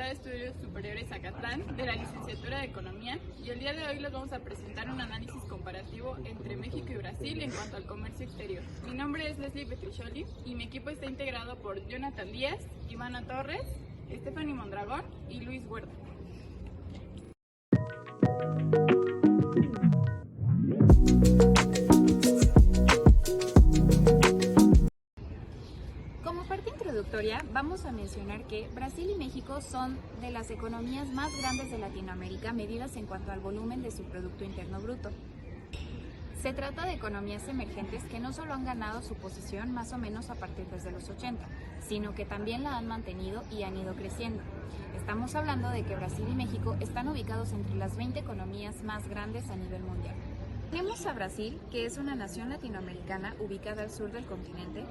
de Estudios Superiores Zacatlán de la Licenciatura de Economía y el día de hoy les vamos a presentar un análisis comparativo entre México y Brasil en cuanto al comercio exterior. Mi nombre es Leslie Petricholi y mi equipo está integrado por Jonathan Díaz, Ivana Torres, Stephanie Mondragón y Luis Huerta. Como parte introductoria, vamos a mencionar que Brasil y México son de las economías más grandes de Latinoamérica medidas en cuanto al volumen de su Producto Interno Bruto. Se trata de economías emergentes que no solo han ganado su posición más o menos a partir desde los 80, sino que también la han mantenido y han ido creciendo. Estamos hablando de que Brasil y México están ubicados entre las 20 economías más grandes a nivel mundial. Tenemos a Brasil, que es una nación latinoamericana ubicada al sur del continente,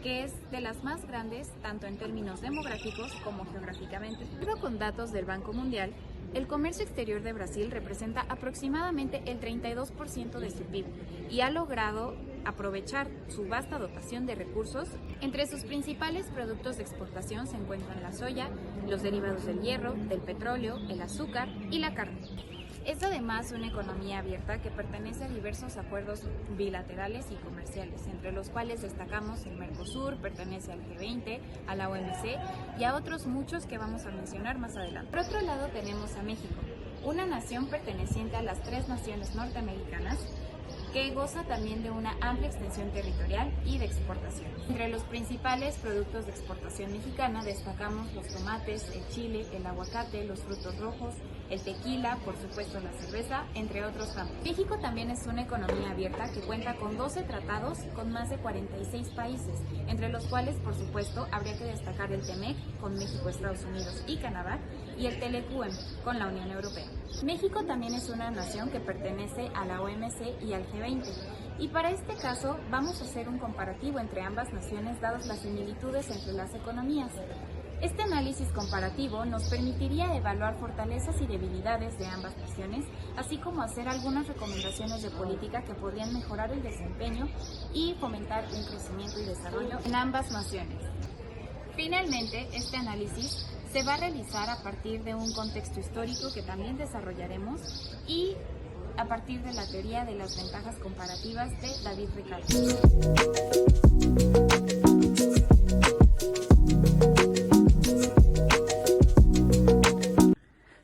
que es de las más grandes tanto en términos demográficos como geográficamente. De acuerdo con datos del Banco Mundial, el comercio exterior de Brasil representa aproximadamente el 32% de su PIB y ha logrado aprovechar su vasta dotación de recursos. Entre sus principales productos de exportación se encuentran la soya, los derivados del hierro, del petróleo, el azúcar y la carne. Es además una economía abierta que pertenece a diversos acuerdos bilaterales y comerciales, entre los cuales destacamos el Mercosur, pertenece al G20, a la OMC y a otros muchos que vamos a mencionar más adelante. Por otro lado tenemos a México, una nación perteneciente a las 3 naciones norteamericanas, que goza también de una amplia extensión territorial y de exportación. Entre los principales productos de exportación mexicana destacamos los tomates, el chile, el aguacate, los frutos rojos, el tequila, por supuesto la cerveza, entre otros campos. México también es una economía abierta que cuenta con 12 tratados con más de 46 países, entre los cuales, por supuesto, habría que destacar el TEMEC con México, Estados Unidos y Canadá y el TELECUEM con la Unión Europea. México también es una nación que pertenece a la OMC y al G20 y para este caso vamos a hacer un comparativo entre ambas naciones dadas las similitudes entre las economías. Este análisis comparativo nos permitiría evaluar fortalezas y debilidades de ambas naciones, así como hacer algunas recomendaciones de política que podrían mejorar el desempeño y fomentar un crecimiento y desarrollo en ambas naciones. Finalmente, este análisis se va a realizar a partir de un contexto histórico que también desarrollaremos y a partir de la teoría de las ventajas comparativas de David Ricardo.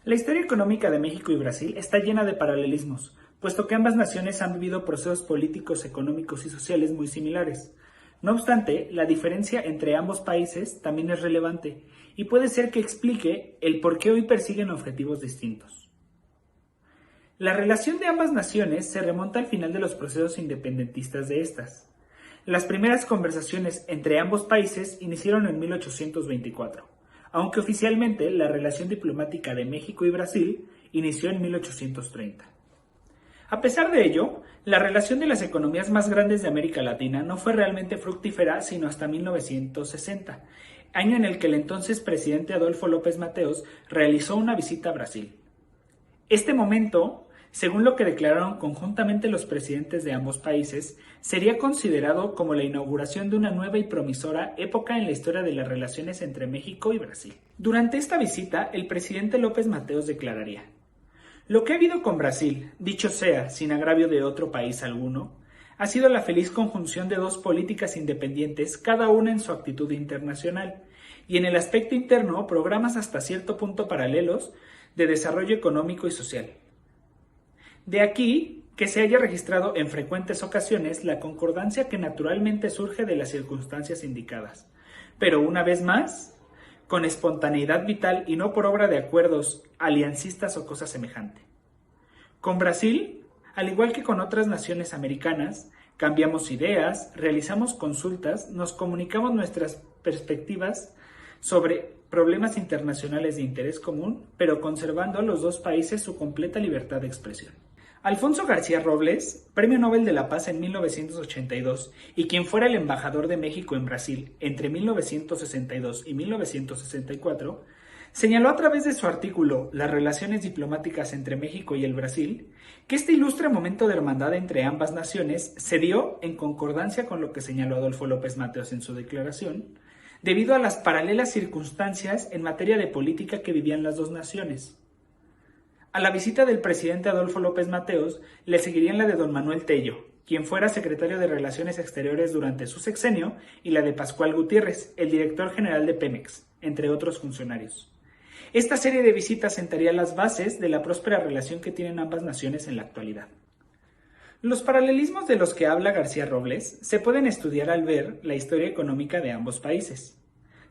La historia económica de México y Brasil está llena de paralelismos, puesto que ambas naciones han vivido procesos políticos, económicos y sociales muy similares. No obstante, la diferencia entre ambos países también es relevante y puede ser que explique el por qué hoy persiguen objetivos distintos. La relación de ambas naciones se remonta al final de los procesos independentistas de estas. Las primeras conversaciones entre ambos países iniciaron en 1824, aunque oficialmente la relación diplomática de México y Brasil inició en 1830. A pesar de ello, la relación de las economías más grandes de América Latina no fue realmente fructífera sino hasta 1960, año en el que el entonces presidente Adolfo López Mateos realizó una visita a Brasil. Este momento, según lo que declararon conjuntamente los presidentes de ambos países, sería considerado como la inauguración de una nueva y promisora época en la historia de las relaciones entre México y Brasil. Durante esta visita, el presidente López Mateos declararía: "Lo que ha habido con Brasil, dicho sea, sin agravio de otro país alguno, ha sido la feliz conjunción de 2 políticas independientes, cada una en su actitud internacional, y en el aspecto interno, programas hasta cierto punto paralelos de desarrollo económico y social. De aquí que se haya registrado en frecuentes ocasiones la concordancia que naturalmente surge de las circunstancias indicadas, pero una vez más, con espontaneidad vital y no por obra de acuerdos aliancistas o cosa semejante. Con Brasil, al igual que con otras naciones americanas, cambiamos ideas, realizamos consultas, nos comunicamos nuestras perspectivas sobre problemas internacionales de interés común, pero conservando a los 2 países su completa libertad de expresión". Alfonso García Robles, Premio Nobel de la Paz en 1982 y quien fuera el embajador de México en Brasil entre 1962 y 1964, señaló a través de su artículo Las relaciones diplomáticas entre México y el Brasil que este ilustre momento de hermandad entre ambas naciones se dio en concordancia con lo que señaló Adolfo López Mateos en su declaración, debido a las paralelas circunstancias en materia de política que vivían las dos naciones. A la visita del presidente Adolfo López Mateos le seguirían la de don Manuel Tello, quien fuera secretario de Relaciones Exteriores durante su sexenio, y la de Pascual Gutiérrez, el director general de Pemex, entre otros funcionarios. Esta serie de visitas sentaría las bases de la próspera relación que tienen ambas naciones en la actualidad. Los paralelismos de los que habla García Robles se pueden estudiar al ver la historia económica de ambos países.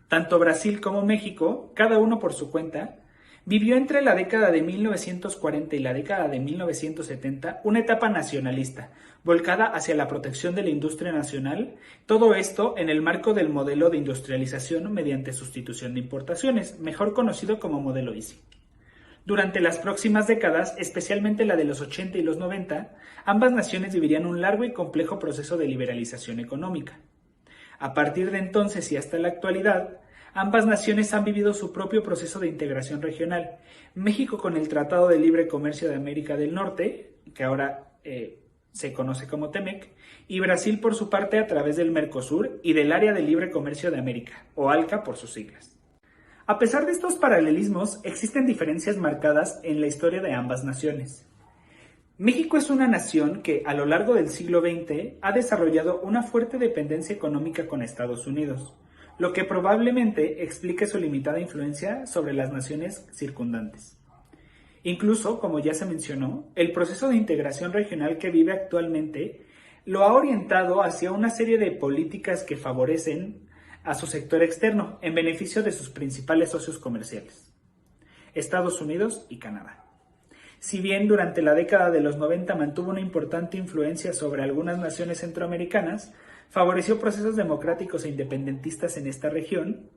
Tanto Brasil como México, cada uno por su cuenta, vivió entre la década de 1940 y la década de 1970 una etapa nacionalista, volcada hacia la protección de la industria nacional, todo esto en el marco del modelo de industrialización mediante sustitución de importaciones, mejor conocido como modelo ISI. Durante las próximas décadas, especialmente la de los 80 y los 90, ambas naciones vivirían un largo y complejo proceso de liberalización económica. A partir de entonces y hasta la actualidad, ambas naciones han vivido su propio proceso de integración regional. México con el Tratado de Libre Comercio de América del Norte, que ahora se conoce como TEMEC, y Brasil por su parte a través del Mercosur y del Área de Libre Comercio de América, o ALCA por sus siglas. A pesar de estos paralelismos, existen diferencias marcadas en la historia de ambas naciones. México es una nación que, a lo largo del siglo XX, ha desarrollado una fuerte dependencia económica con Estados Unidos, lo que probablemente explique su limitada influencia sobre las naciones circundantes. Incluso, como ya se mencionó, el proceso de integración regional que vive actualmente lo ha orientado hacia una serie de políticas que favorecen a su sector externo en beneficio de sus principales socios comerciales, Estados Unidos y Canadá. Si bien durante la década de los 90 mantuvo una importante influencia sobre algunas naciones centroamericanas, favoreció procesos democráticos e independentistas en esta región,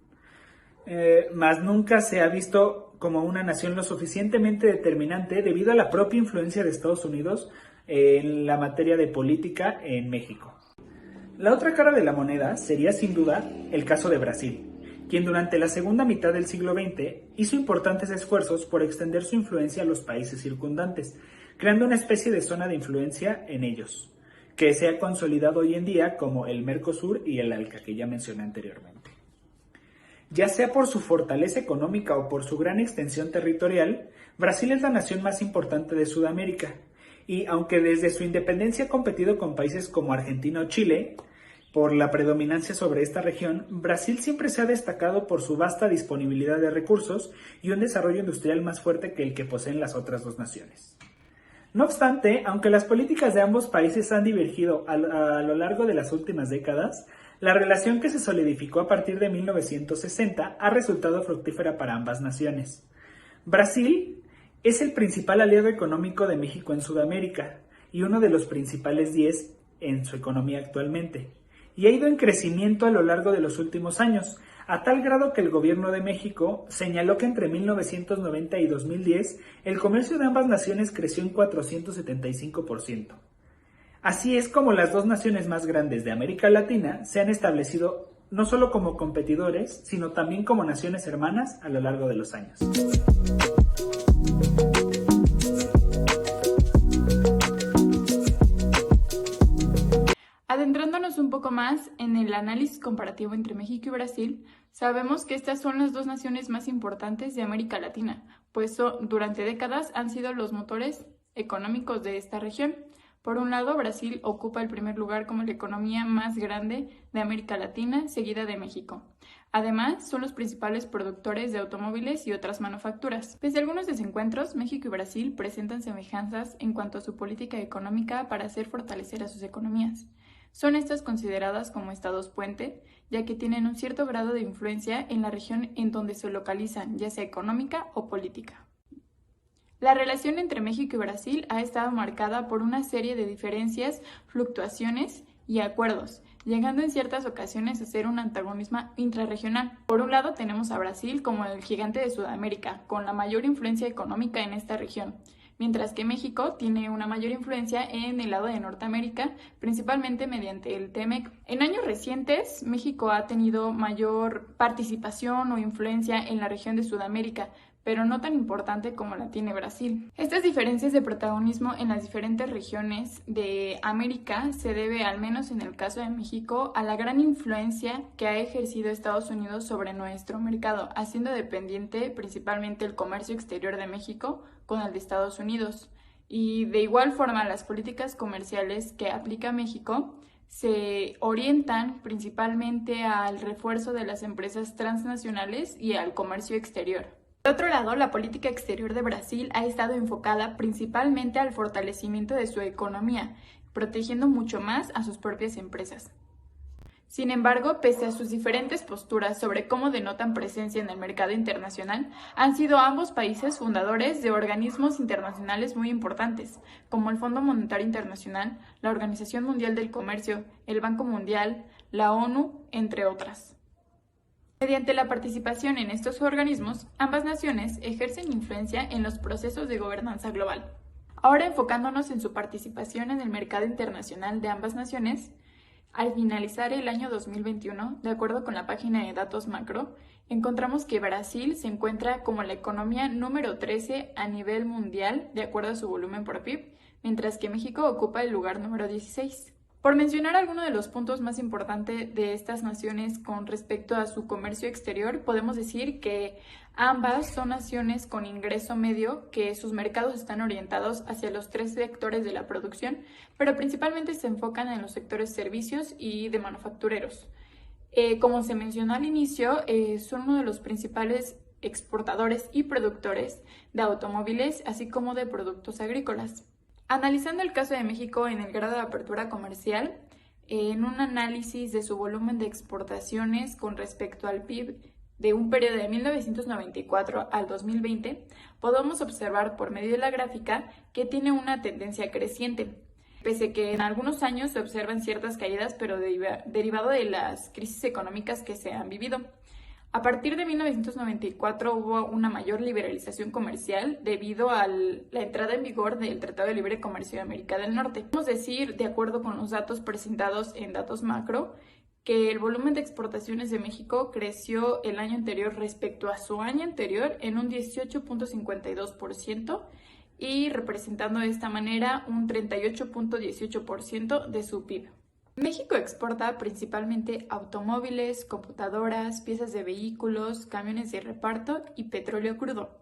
mas nunca se ha visto como una nación lo suficientemente determinante debido a la propia influencia de Estados Unidos en la materia de política en México. La otra cara de la moneda sería sin duda el caso de Brasil, quien durante la segunda mitad del siglo XX hizo importantes esfuerzos por extender su influencia a los países circundantes, creando una especie de zona de influencia en ellos, que se ha consolidado hoy en día como el Mercosur y el ALCA, que ya mencioné anteriormente. Ya sea por su fortaleza económica o por su gran extensión territorial, Brasil es la nación más importante de Sudamérica, y aunque desde su independencia ha competido con países como Argentina o Chile, por la predominancia sobre esta región, Brasil siempre se ha destacado por su vasta disponibilidad de recursos y un desarrollo industrial más fuerte que el que poseen las otras dos naciones. No obstante, aunque las políticas de ambos países han divergido a lo largo de las últimas décadas, la relación que se solidificó a partir de 1960 ha resultado fructífera para ambas naciones. Brasil es el principal aliado económico de México en Sudamérica y uno de los principales 10 en su economía actualmente, y ha ido en crecimiento a lo largo de los últimos años, a tal grado que el gobierno de México señaló que entre 1990 y 2010 el comercio de ambas naciones creció en 475%. Así es como las dos naciones más grandes de América Latina se han establecido no solo como competidores, sino también como naciones hermanas a lo largo de los años. Adentrándonos un poco más en el análisis comparativo entre México y Brasil, sabemos que estas son las dos naciones más importantes de América Latina, pues durante décadas han sido los motores económicos de esta región. Por un lado, Brasil ocupa el primer lugar como la economía más grande de América Latina, seguida de México. Además, son los principales productores de automóviles y otras manufacturas. Pese a algunos desencuentros, México y Brasil presentan semejanzas en cuanto a su política económica para hacer fortalecer a sus economías. Son estas consideradas como estados puente, ya que tienen un cierto grado de influencia en la región en donde se localizan, ya sea económica o política. La relación entre México y Brasil ha estado marcada por una serie de diferencias, fluctuaciones y acuerdos, llegando en ciertas ocasiones a ser un antagonismo intrarregional. Por un lado tenemos a Brasil como el gigante de Sudamérica, con la mayor influencia económica en esta región, mientras que México tiene una mayor influencia en el lado de Norteamérica, principalmente mediante el TEMEC. En años recientes, México ha tenido mayor participación o influencia en la región de Sudamérica, pero no tan importante como la tiene Brasil. Estas diferencias de protagonismo en las diferentes regiones de América se debe, al menos en el caso de México, a la gran influencia que ha ejercido Estados Unidos sobre nuestro mercado, haciendo dependiente principalmente el comercio exterior de México con el de Estados Unidos. Y de igual forma, las políticas comerciales que aplica México se orientan principalmente al refuerzo de las empresas transnacionales y al comercio exterior. Por otro lado, la política exterior de Brasil ha estado enfocada principalmente al fortalecimiento de su economía, protegiendo mucho más a sus propias empresas. Sin embargo, pese a sus diferentes posturas sobre cómo denotan presencia en el mercado internacional, han sido ambos países fundadores de organismos internacionales muy importantes, como el Fondo Monetario Internacional, la Organización Mundial del Comercio, el Banco Mundial, la ONU, entre otras. Mediante la participación en estos organismos, ambas naciones ejercen influencia en los procesos de gobernanza global. Ahora, enfocándonos en su participación en el mercado internacional de ambas naciones, al finalizar el año 2021, de acuerdo con la página de datos macro, encontramos que Brasil se encuentra como la economía número 13 a nivel mundial, de acuerdo a su volumen por PIB, mientras que México ocupa el lugar número 16. Por mencionar algunos de los puntos más importantes de estas naciones con respecto a su comercio exterior, podemos decir que ambas son naciones con ingreso medio, que sus mercados están orientados hacia los tres sectores de la producción, pero principalmente se enfocan en los sectores servicios y de manufactureros. Como se mencionó al inicio, son uno de los principales exportadores y productores de automóviles, así como de productos agrícolas. Analizando el caso de México en el grado de apertura comercial, en un análisis de su volumen de exportaciones con respecto al PIB de un periodo de 1994 al 2020, podemos observar por medio de la gráfica que tiene una tendencia creciente, pese a que en algunos años se observan ciertas caídas, pero derivado de las crisis económicas que se han vivido. A partir de 1994 hubo una mayor liberalización comercial debido a la entrada en vigor del Tratado de Libre Comercio de América del Norte. Podemos decir, de acuerdo con los datos presentados en datos macro, que el volumen de exportaciones de México creció el año anterior respecto a su año anterior en un 18.52% y representando de esta manera un 38.18% de su PIB. México exporta principalmente automóviles, computadoras, piezas de vehículos, camiones de reparto y petróleo crudo.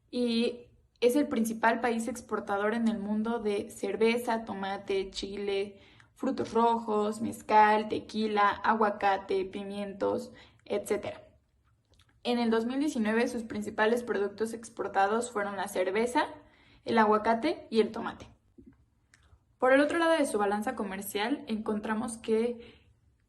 Y es el principal país exportador en el mundo de cerveza, tomate, chile, frutos rojos, mezcal, tequila, aguacate, pimientos, etc. En el 2019 sus principales productos exportados fueron la cerveza, el aguacate y el tomate. Por el otro lado de su balanza comercial, encontramos que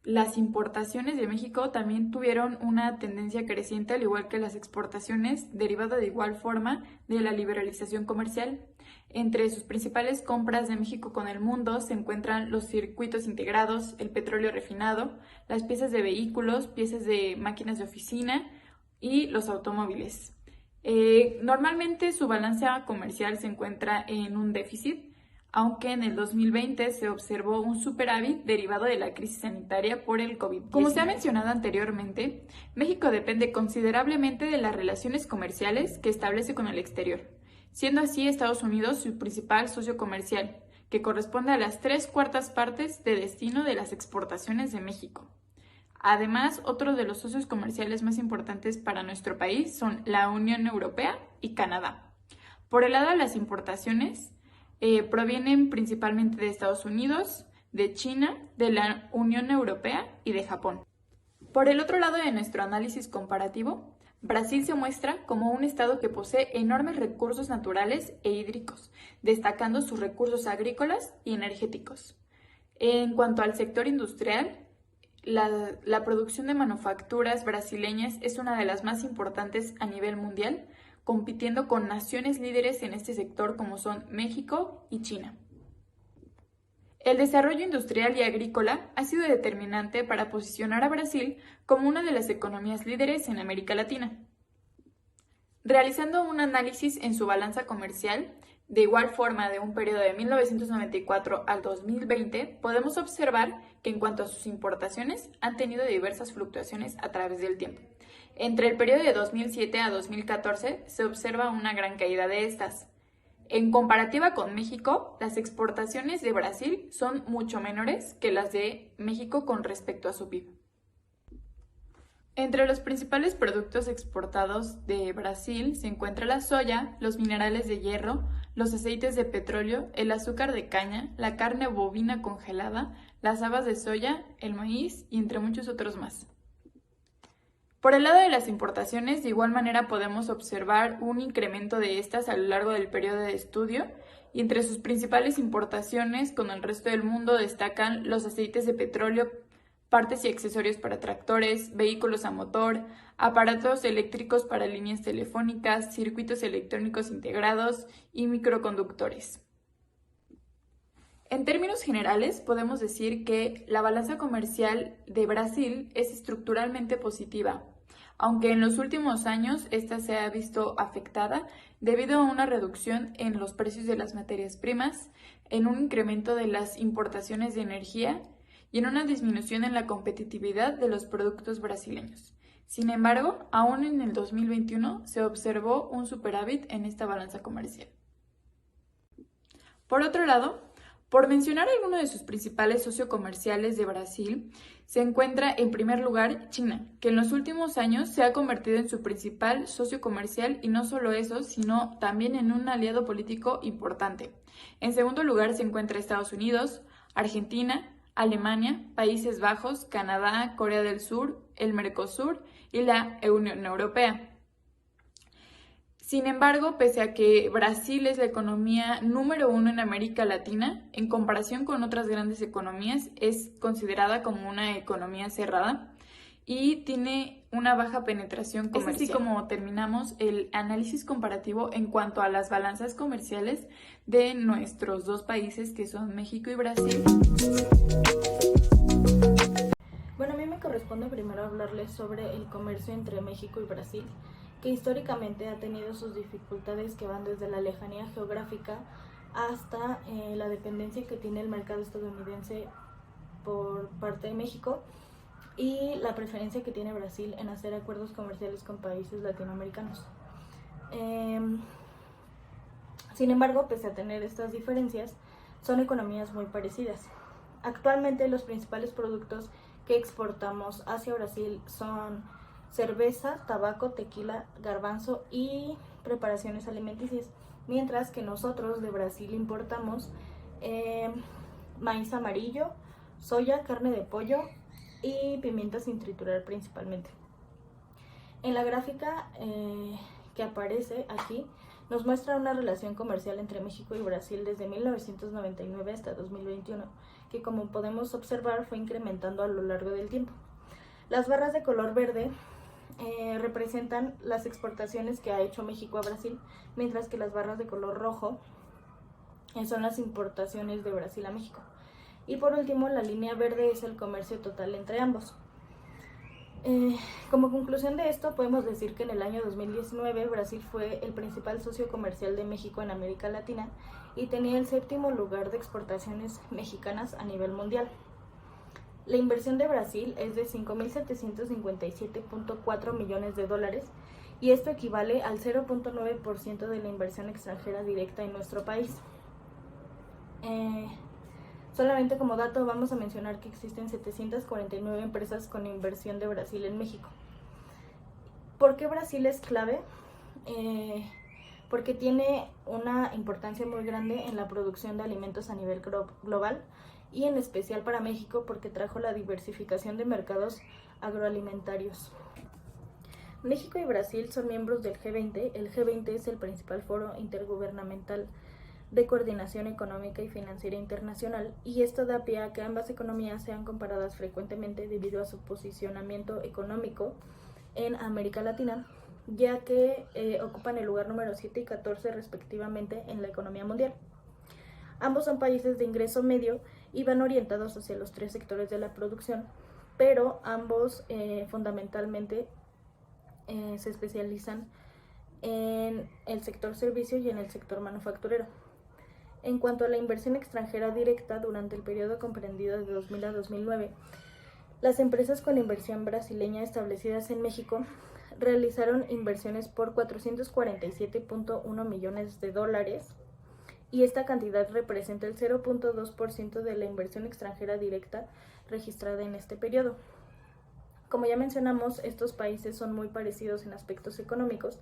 las importaciones de México también tuvieron una tendencia creciente, al igual que las exportaciones, derivada de igual forma de la liberalización comercial. Entre sus principales compras de México con el mundo se encuentran los circuitos integrados, el petróleo refinado, las piezas de vehículos, piezas de máquinas de oficina y los automóviles. Normalmente su balanza comercial se encuentra en un déficit, aunque en el 2020 se observó un superávit derivado de la crisis sanitaria por el COVID-19. Como se ha mencionado anteriormente, México depende considerablemente de las relaciones comerciales que establece con el exterior, siendo así Estados Unidos su principal socio comercial, que corresponde a las 3/4 partes de destino de las exportaciones de México. Además, otros de los socios comerciales más importantes para nuestro país son la Unión Europea y Canadá. Por el lado de las importaciones, provienen principalmente de Estados Unidos, de China, de la Unión Europea y de Japón. Por el otro lado de nuestro análisis comparativo, Brasil se muestra como un estado que posee enormes recursos naturales e hídricos, destacando sus recursos agrícolas y energéticos. En cuanto al sector industrial, la producción de manufacturas brasileñas es una de las más importantes a nivel mundial, compitiendo con naciones líderes en este sector como son México y China. El desarrollo industrial y agrícola ha sido determinante para posicionar a Brasil como una de las economías líderes en América Latina. Realizando un análisis en su balanza comercial, de igual forma de un periodo de 1994 al 2020, podemos observar que en cuanto a sus importaciones han tenido diversas fluctuaciones a través del tiempo. Entre el periodo de 2007 a 2014 se observa una gran caída de estas. En comparativa con México, las exportaciones de Brasil son mucho menores que las de México con respecto a su PIB. Entre los principales productos exportados de Brasil se encuentra la soya, los minerales de hierro, los aceites de petróleo, el azúcar de caña, la carne bovina congelada, las habas de soya, el maíz y entre muchos otros más. Por el lado de las importaciones, de igual manera podemos observar un incremento de estas a lo largo del periodo de estudio, y entre sus principales importaciones con el resto del mundo destacan los aceites de petróleo, partes y accesorios para tractores, vehículos a motor, aparatos eléctricos para líneas telefónicas, circuitos electrónicos integrados y microconductores. En términos generales, podemos decir que la balanza comercial de Brasil es estructuralmente positiva, aunque en los últimos años esta se ha visto afectada debido a una reducción en los precios de las materias primas, en un incremento de las importaciones de energía y en una disminución en la competitividad de los productos brasileños. Sin embargo, aún en el 2021 se observó un superávit en esta balanza comercial. Por otro lado, por mencionar alguno de sus principales sociocomerciales de Brasil, se encuentra en primer lugar China, que en los últimos años se ha convertido en su principal socio comercial y no solo eso, sino también en un aliado político importante. En segundo lugar se encuentra Estados Unidos, Argentina, Alemania, Países Bajos, Canadá, Corea del Sur, el Mercosur y la Unión Europea. Sin embargo, pese a que Brasil es la economía número 1 en América Latina, en comparación con otras grandes economías, es considerada como una economía cerrada y tiene una baja penetración comercial. Es así como terminamos el análisis comparativo en cuanto a las balanzas comerciales de nuestros dos países, que son México y Brasil. Bueno, a mí me corresponde primero hablarles sobre el comercio entre México y Brasil, que históricamente ha tenido sus dificultades que van desde la lejanía geográfica hasta la dependencia que tiene el mercado estadounidense por parte de México y la preferencia que tiene Brasil en hacer acuerdos comerciales con países latinoamericanos. Sin embargo, pese a tener estas diferencias, son economías muy parecidas. Actualmente los principales productos que exportamos hacia Brasil son cerveza, tabaco, tequila, garbanzo y preparaciones alimenticias, mientras que nosotros de Brasil importamos maíz amarillo, soya, carne de pollo y pimienta sin triturar principalmente. En la gráfica que aparece aquí nos muestra una relación comercial entre México y Brasil desde 1999 hasta 2021, que como podemos observar fue incrementando a lo largo del tiempo. Las barras de color verde representan las exportaciones que ha hecho México a Brasil, mientras que las barras de color rojo son las importaciones de Brasil a México. Y por último, la línea verde es el comercio total entre ambos. Como conclusión de esto, podemos decir que en el año 2019 Brasil fue el principal socio comercial de México en América Latina y tenía el 7º lugar de exportaciones mexicanas a nivel mundial. La inversión de Brasil es de 5.757.4 millones de dólares y esto equivale al 0.9% de la inversión extranjera directa en nuestro país. Solamente como dato vamos a mencionar que existen 749 empresas con inversión de Brasil en México. ¿Por qué Brasil es clave? Porque tiene una importancia muy grande en la producción de alimentos a nivel global y en especial para México porque trajo la diversificación de mercados agroalimentarios. México y Brasil son miembros del G20. El G20 es el principal foro intergubernamental de coordinación económica y financiera internacional y esto da pie a que ambas economías sean comparadas frecuentemente debido a su posicionamiento económico en América Latina, ya que ocupan el lugar número 7 y 14 respectivamente en la economía mundial. Ambos son países de ingreso medio y van orientados hacia los 3 sectores de la producción, pero ambos fundamentalmente se especializan en el sector servicio y en el sector manufacturero. En cuanto a la inversión extranjera directa durante el periodo comprendido de 2000 a 2009, las empresas con inversión brasileña establecidas en México realizaron inversiones por 447.1 millones de dólares y esta cantidad representa el 0.2% de la inversión extranjera directa registrada en este periodo. Como ya mencionamos, estos países son muy parecidos en aspectos económicos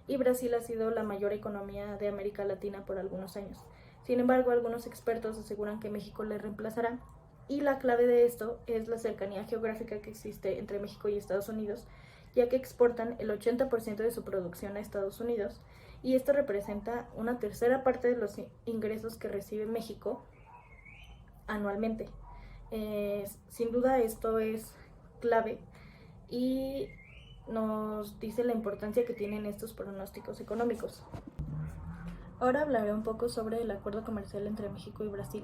y Brasil ha sido la mayor economía de América Latina por algunos años. Sin embargo, algunos expertos aseguran que México le reemplazará y la clave de esto es la cercanía geográfica que existe entre México y Estados Unidos, ya que exportan el 80% de su producción a Estados Unidos y esto representa una tercera parte de los ingresos que recibe México anualmente. Sin duda esto es clave y nos dice la importancia que tienen estos pronósticos económicos. Ahora hablaré un poco sobre el acuerdo comercial entre México y Brasil.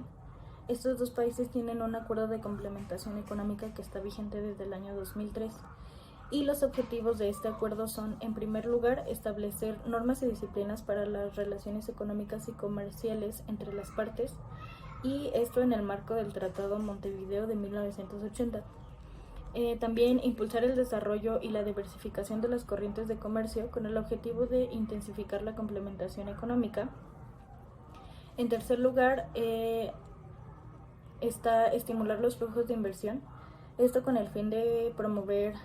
Estos dos países tienen un acuerdo de complementación económica que está vigente desde el año 2003 y los objetivos de este acuerdo son, en primer lugar, establecer normas y disciplinas para las relaciones económicas y comerciales entre las partes y esto en el marco del Tratado Montevideo de 1980. También impulsar el desarrollo y la diversificación de las corrientes de comercio con el objetivo de intensificar la complementación económica. En tercer lugar, está estimular los flujos de inversión, esto con el fin de promover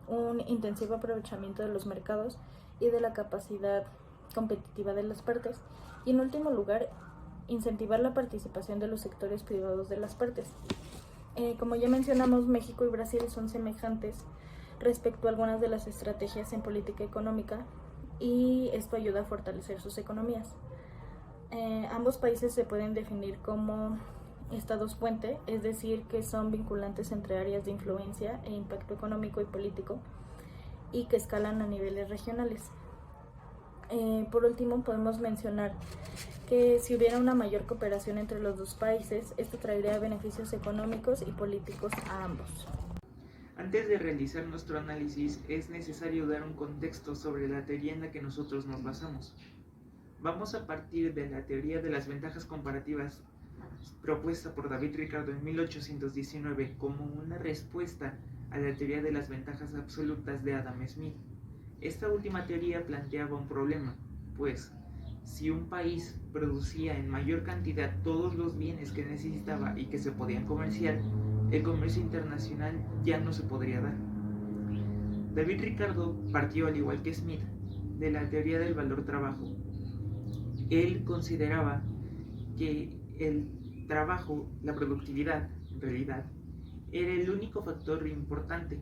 un intensivo aprovechamiento de los mercados y de la capacidad competitiva de las partes. Y en último lugar, incentivar la participación de los sectores privados de las partes. Como ya mencionamos, México y Brasil son semejantes respecto a algunas de las estrategias en política económica y esto ayuda a fortalecer sus economías. Ambos países se pueden definir como estados puente, es decir, que son vinculantes entre áreas de influencia e impacto económico y político y que escalan a niveles regionales. Por último, podemos mencionar que si hubiera una mayor cooperación entre los dos países, esto traería beneficios económicos y políticos a ambos. Antes de realizar nuestro análisis, es necesario dar un contexto sobre la teoría en la que nosotros nos basamos. Vamos a partir de la teoría de las ventajas comparativas propuesta por David Ricardo en 1819 como una respuesta a la teoría de las ventajas absolutas de Adam Smith. Esta última teoría planteaba un problema, pues si un país producía en mayor cantidad todos los bienes que necesitaba y que se podían comerciar, el comercio internacional ya no se podría dar. David Ricardo partió, al igual que Smith, de la teoría del valor-trabajo. Él consideraba que el trabajo, la productividad, en realidad, era el único factor importante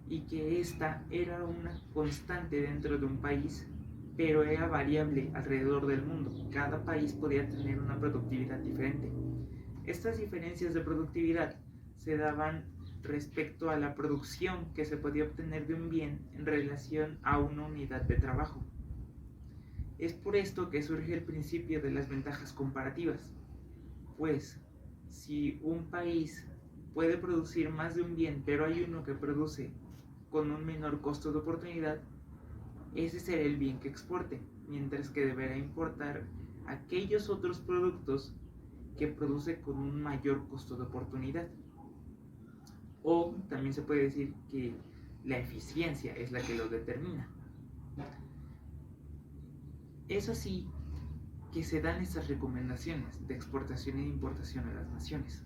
y que esta era una constante dentro de un país, pero era variable alrededor del mundo. Cada país podía tener una productividad diferente. Estas diferencias de productividad se daban respecto a la producción que se podía obtener de un bien en relación a una unidad de trabajo. Es por esto que surge el principio de las ventajas comparativas, pues si un país puede producir más de un bien, pero hay uno que produce con un menor costo de oportunidad, ese será el bien que exporte, mientras que deberá importar aquellos otros productos que produce con un mayor costo de oportunidad. O también se puede decir que la eficiencia es la que lo determina. Es así que se dan estas recomendaciones de exportación e importación a las naciones.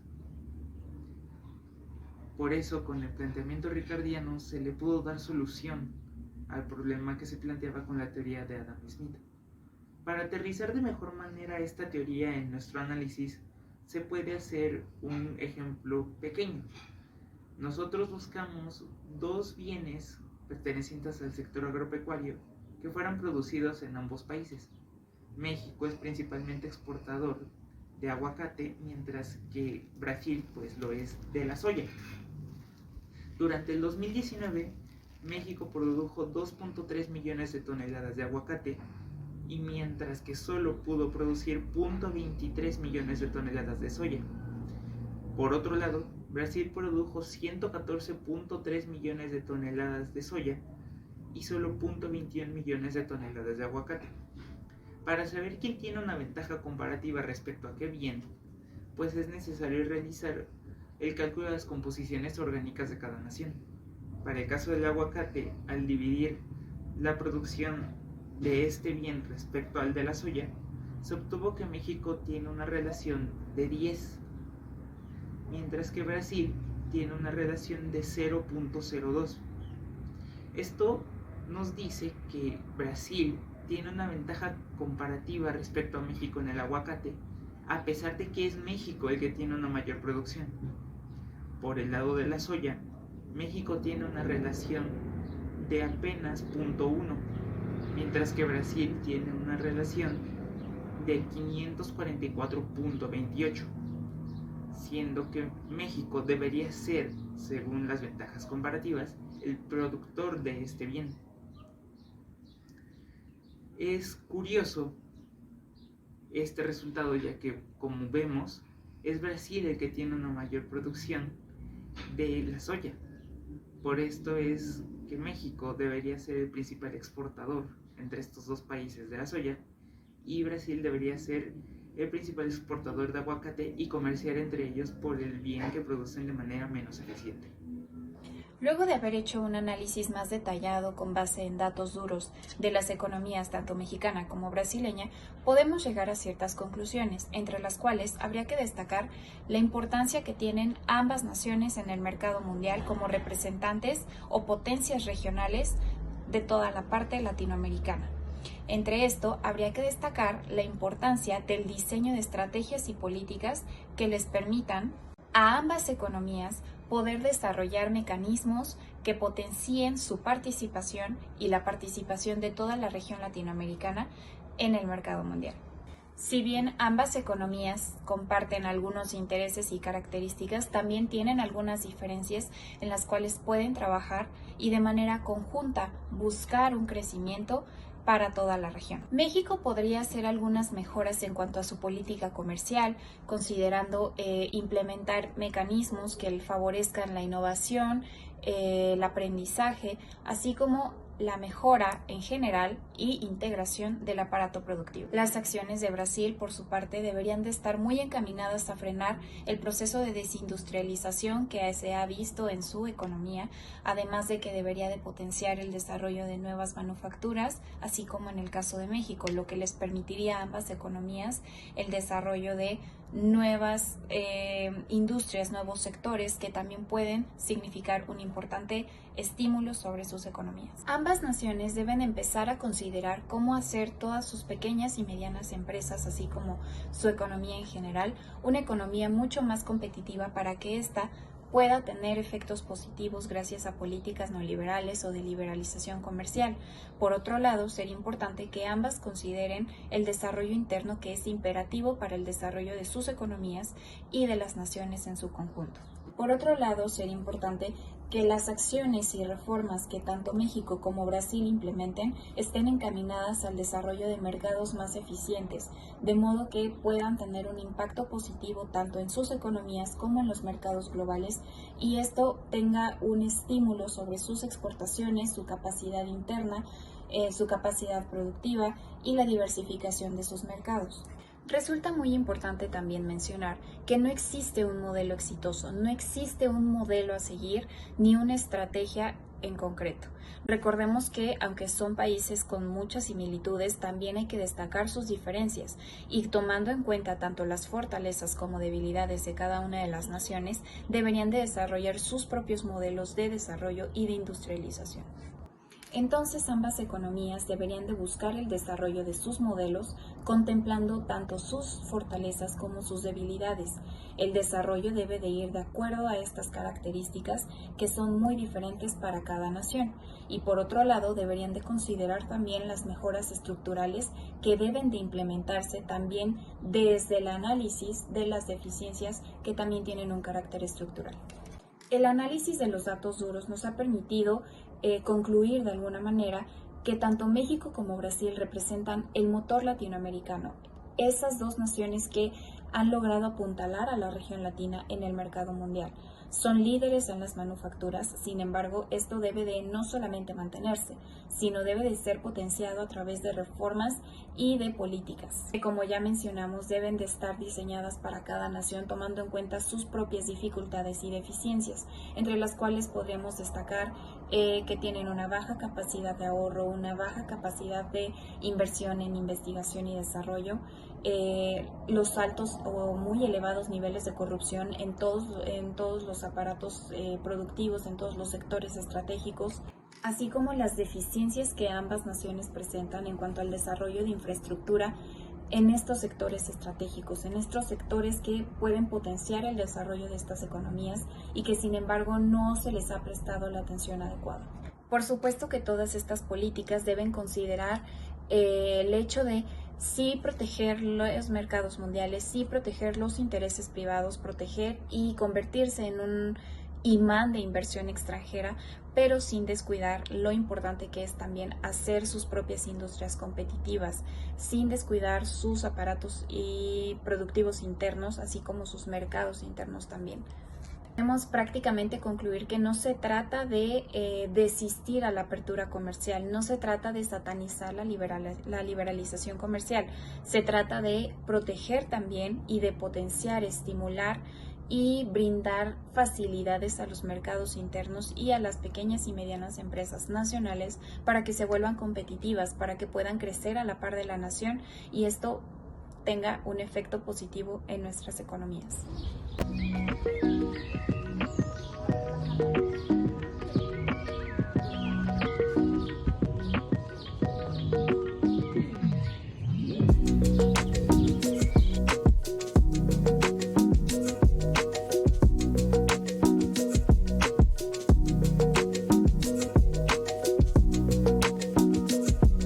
Por eso, con el planteamiento ricardiano se le pudo dar solución al problema que se planteaba con la teoría de Adam Smith. Para aterrizar de mejor manera esta teoría en nuestro análisis, se puede hacer un ejemplo pequeño. Nosotros buscamos dos bienes pertenecientes al sector agropecuario que fueran producidos en ambos países. México es principalmente exportador de aguacate, mientras que Brasil pues lo es de la soya. Durante el 2019, México produjo 2.3 millones de toneladas de aguacate, y mientras que solo pudo producir 0.23 millones de toneladas de soya. Por otro lado, Brasil produjo 114.3 millones de toneladas de soya y solo 0.21 millones de toneladas de aguacate. Para saber quién tiene una ventaja comparativa respecto a qué bien, pues es necesario realizar el cálculo de las composiciones orgánicas de cada nación. Para el caso del aguacate, al dividir la producción de este bien respecto al de la soya, se obtuvo que México tiene una relación de 10, mientras que Brasil tiene una relación de 0.02. Esto nos dice que Brasil tiene una ventaja comparativa respecto a México en el aguacate, a pesar de que es México el que tiene una mayor producción. Por el lado de la soya, México tiene una relación de apenas 0.1, mientras que Brasil tiene una relación de 544.28, siendo que México debería ser, según las ventajas comparativas, el productor de este bien. Es curioso este resultado, ya que, como vemos, es Brasil el que tiene una mayor producción de la soya. Por esto es que México debería ser el principal exportador entre estos dos países de la soya, y Brasil debería ser el principal exportador de aguacate y comerciar entre ellos por el bien que producen de manera menos eficiente. Luego de haber hecho un análisis más detallado con base en datos duros de las economías tanto mexicana como brasileña, podemos llegar a ciertas conclusiones, entre las cuales habría que destacar la importancia que tienen ambas naciones en el mercado mundial como representantes o potencias regionales de toda la parte latinoamericana. Entre esto, habría que destacar la importancia del diseño de estrategias y políticas que les permitan a ambas economías poder desarrollar mecanismos que potencien su participación y la participación de toda la región latinoamericana en el mercado mundial. Si bien ambas economías comparten algunos intereses y características, también tienen algunas diferencias en las cuales pueden trabajar y de manera conjunta buscar un crecimiento para toda la región. México podría hacer algunas mejoras en cuanto a su política comercial, considerando implementar mecanismos que favorezcan la innovación, el aprendizaje, así como la mejora en general y integración del aparato productivo. Las acciones de Brasil, por su parte, deberían de estar muy encaminadas a frenar el proceso de desindustrialización que se ha visto en su economía, además de que debería de potenciar el desarrollo de nuevas manufacturas, así como en el caso de México, lo que les permitiría a ambas economías el desarrollo de nuevas industrias, nuevos sectores que también pueden significar un importante estímulo sobre sus economías. Ambas naciones deben empezar a considerar cómo hacer todas sus pequeñas y medianas empresas, así como su economía en general, una economía mucho más competitiva para que ésta pueda tener efectos positivos gracias a políticas neoliberales o de liberalización comercial. Por otro lado, sería importante que ambas consideren el desarrollo interno, que es imperativo para el desarrollo de sus economías y de las naciones en su conjunto. Por otro lado, sería importante que las acciones y reformas que tanto México como Brasil implementen estén encaminadas al desarrollo de mercados más eficientes, de modo que puedan tener un impacto positivo tanto en sus economías como en los mercados globales, y esto tenga un estímulo sobre sus exportaciones, su capacidad interna, su capacidad productiva y la diversificación de sus mercados. Resulta muy importante también mencionar que no existe un modelo exitoso, no existe un modelo a seguir ni una estrategia en concreto. Recordemos que, aunque son países con muchas similitudes, también hay que destacar sus diferencias y, tomando en cuenta tanto las fortalezas como debilidades de cada una de las naciones, deberían de desarrollar sus propios modelos de desarrollo y de industrialización. Entonces, ambas economías deberían de buscar el desarrollo de sus modelos, contemplando tanto sus fortalezas como sus debilidades. El desarrollo debe de ir de acuerdo a estas características, que son muy diferentes para cada nación. Y por otro lado, deberían de considerar también las mejoras estructurales que deben de implementarse también desde el análisis de las deficiencias que también tienen un carácter estructural. El análisis de los datos duros nos ha permitido concluir de alguna manera que tanto México como Brasil representan el motor latinoamericano. Esas dos naciones que han logrado apuntalar a la región latina en el mercado mundial. Son líderes en las manufacturas, sin embargo, esto debe de no solamente mantenerse, sino debe de ser potenciado a través de reformas y de políticas, que como ya mencionamos deben de estar diseñadas para cada nación tomando en cuenta sus propias dificultades y deficiencias, entre las cuales podríamos destacar que tienen una baja capacidad de ahorro, una baja capacidad de inversión en investigación y desarrollo, los altos o muy elevados niveles de corrupción en todos los aparatos productivos, en todos los sectores estratégicos, así como las deficiencias que ambas naciones presentan en cuanto al desarrollo de infraestructura en estos sectores estratégicos, en estos sectores que pueden potenciar el desarrollo de estas economías y que sin embargo no se les ha prestado la atención adecuada. Por supuesto que todas estas políticas deben considerar el hecho de sí proteger los mercados mundiales, sí proteger los intereses privados, proteger y convertirse en un imán de inversión extranjera, pero sin descuidar lo importante que es también hacer sus propias industrias competitivas, sin descuidar sus aparatos y productivos internos, así como sus mercados internos también. Podemos prácticamente concluir que no se trata de desistir a la apertura comercial, no se trata de satanizar la liberalización comercial, se trata de proteger también y de potenciar, estimular y brindar facilidades a los mercados internos y a las pequeñas y medianas empresas nacionales para que se vuelvan competitivas, para que puedan crecer a la par de la nación y esto tenga un efecto positivo en nuestras economías.